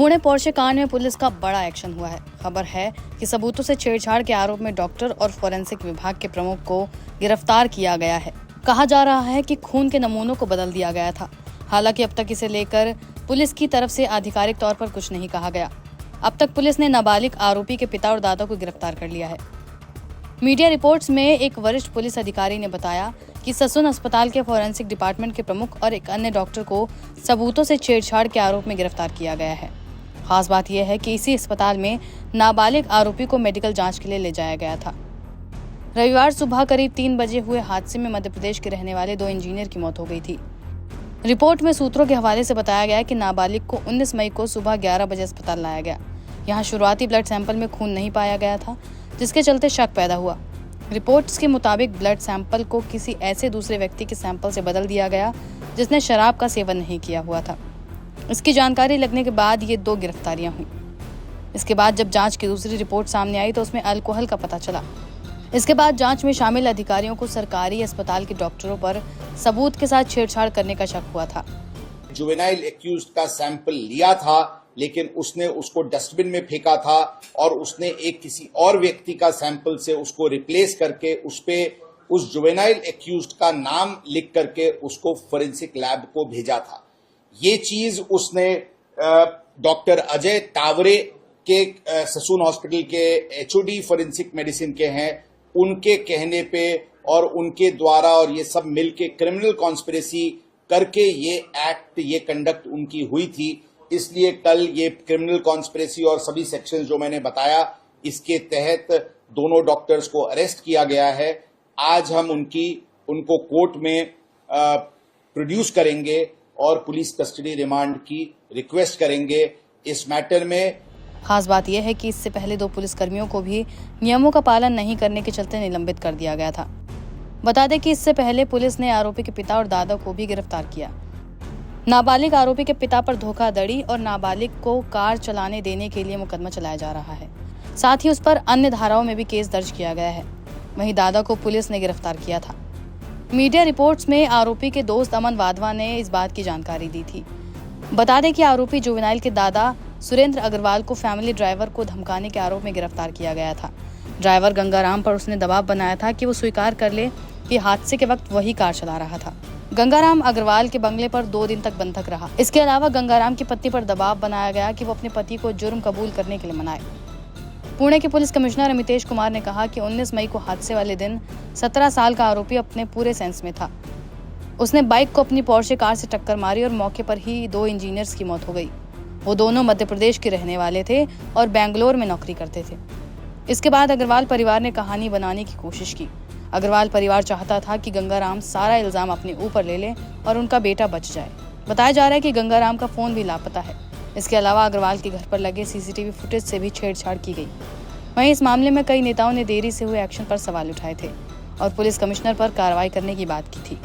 Pune Porsche कांड में police का बड़ा एक्शन हुआ है। खबर है कि सबूतों से छेड़छाड़ के आरोप में डॉक्टर और फोरेंसिक विभाग के प्रमुख को गिरफ्तार किया गया है। कहा जा रहा है कि खून के नमूनों को बदल दिया गया था। हालांकि अब तक इसे लेकर पुलिस की तरफ से आधिकारिक तौर पर कुछ नहीं कहा गया। अब तक पुलिस ने नाबालिग आरोपी के पिता और दादा को गिरफ्तार कर लिया है। मीडिया रिपोर्ट्स में एक वरिष्ठ पुलिस अधिकारी ने बताया कि ससून अस्पताल के फोरेंसिक डिपार्टमेंट के प्रमुख और एक अन्य डॉक्टर को सबूतों से छेड़छाड़ के आरोप में गिरफ्तार किया गया है। खास बात यह है कि इसी अस्पताल में नाबालिग आरोपी को मेडिकल जांच के लिए ले जाया गया था। रविवार सुबह करीब 3 बजे हुए हादसे में मध्य प्रदेश के रहने वाले 2 इंजीनियर की मौत हो गई थी। रिपोर्ट में सूत्रों के हवाले से बताया गया कि नाबालिग को 19 मई को सुबह 11 बजे अस्पताल लाया गया। यहाँ शुरुआती ब्लड सैंपल में खून नहीं पाया गया था, जिसके चलते शक पैदा हुआ। रिपोर्ट्स के मुताबिक ब्लड सैंपल को किसी ऐसे दूसरे व्यक्ति के सैंपल से बदल दिया गया जिसने शराब का सेवन नहीं किया हुआ था। इसकी जानकारी लगने के बाद ये 2 गिरफ्तारियां हुई। इसके बाद जब जांच की दूसरी रिपोर्ट सामने आई तो उसमें अल्कोहल का पता चला। इसके बाद जांच में शामिल अधिकारियों को सरकारी अस्पताल के डॉक्टरों पर सबूत के साथ छेड़छाड़ करने का शक हुआ था। जुवेनाइल एक्यूज्ड का सैंपल लिया था, लेकिन उसने उसको डस्टबिन में फेंका था और उसने एक किसी और व्यक्ति का सैंपल से उसको रिप्लेस करके उस जुवेनाइल एक्यूज्ड का नाम लिख करके उसको फोरेंसिक लैब को भेजा था। ये चीज उसने डॉक्टर अजय तावरे के ससून हॉस्पिटल के एचओडी फोरेंसिक मेडिसिन के हैं, उनके कहने पे और उनके द्वारा और ये सब मिलके क्रिमिनल कॉन्स्पिरेसी करके ये कंडक्ट उनकी हुई थी। इसलिए कल ये क्रिमिनल कॉन्स्पिरेसी और सभी सेक्शंस जो मैंने बताया, इसके तहत दोनों डॉक्टर्स को अरेस्ट किया गया है। आज हम उनको कोर्ट में प्रोड्यूस करेंगे और पुलिस कस्टडी रिमांड की रिक्वेस्ट करेंगे। इस मैटर में खास बात यह है कि इससे पहले 2 पुलिसकर्मियों को भी नियमों का पालन नहीं करने के चलते निलंबित कर दिया गया था। बता दें कि इससे पहले पुलिस ने आरोपी के पिता और दादा को भी गिरफ्तार किया। नाबालिग आरोपी के पिता पर धोखाधड़ी और नाबालिग को कार चलाने देने के लिए मुकदमा चलाया जा रहा है। साथ ही उस पर अन्य धाराओं में भी केस दर्ज किया गया है। वहीं दादा को पुलिस ने गिरफ्तार किया था। मीडिया रिपोर्ट्स में आरोपी के दोस्त अमन वाधवा ने इस बात की जानकारी दी थी। बता दें कि आरोपी जुवेनाइल के दादा सुरेंद्र अग्रवाल को फैमिली ड्राइवर को धमकाने के आरोप में गिरफ्तार किया गया था। ड्राइवर गंगाराम पर उसने दबाव बनाया था कि वो स्वीकार कर ले कि हादसे के वक्त वही कार चला रहा था। गंगाराम अग्रवाल के बंगले पर 2 दिन तक बंधक रहा। इसके अलावा गंगाराम की पत्नी पर दबाव बनाया गया कि वो अपने पति को जुर्म कबूल करने के लिए मनाए। पुणे के पुलिस कमिश्नर अमितेश कुमार ने कहा कि 19 मई को हादसे वाले दिन 17 साल का आरोपी अपने पूरे सेंस में था। उसने बाइक को अपनी पोर्शे कार से टक्कर मारी और मौके पर ही 2 इंजीनियर्स की मौत हो गई। वो दोनों मध्य प्रदेश के रहने वाले थे और बेंगलोर में नौकरी करते थे। इसके बाद अग्रवाल परिवार ने कहानी बनाने की कोशिश की। अग्रवाल परिवार चाहता था कि गंगाराम सारा इल्जाम अपने ऊपर ले ले और उनका बेटा बच जाए। बताया जा रहा है कि गंगाराम का फोन भी लापता है। इसके अलावा अग्रवाल के घर पर लगे सीसीटीवी फुटेज से भी छेड़छाड़ की गई। वहीं इस मामले में कई नेताओं ने देरी से हुए एक्शन पर सवाल उठाए थे और पुलिस कमिश्नर पर कार्रवाई करने की बात की थी।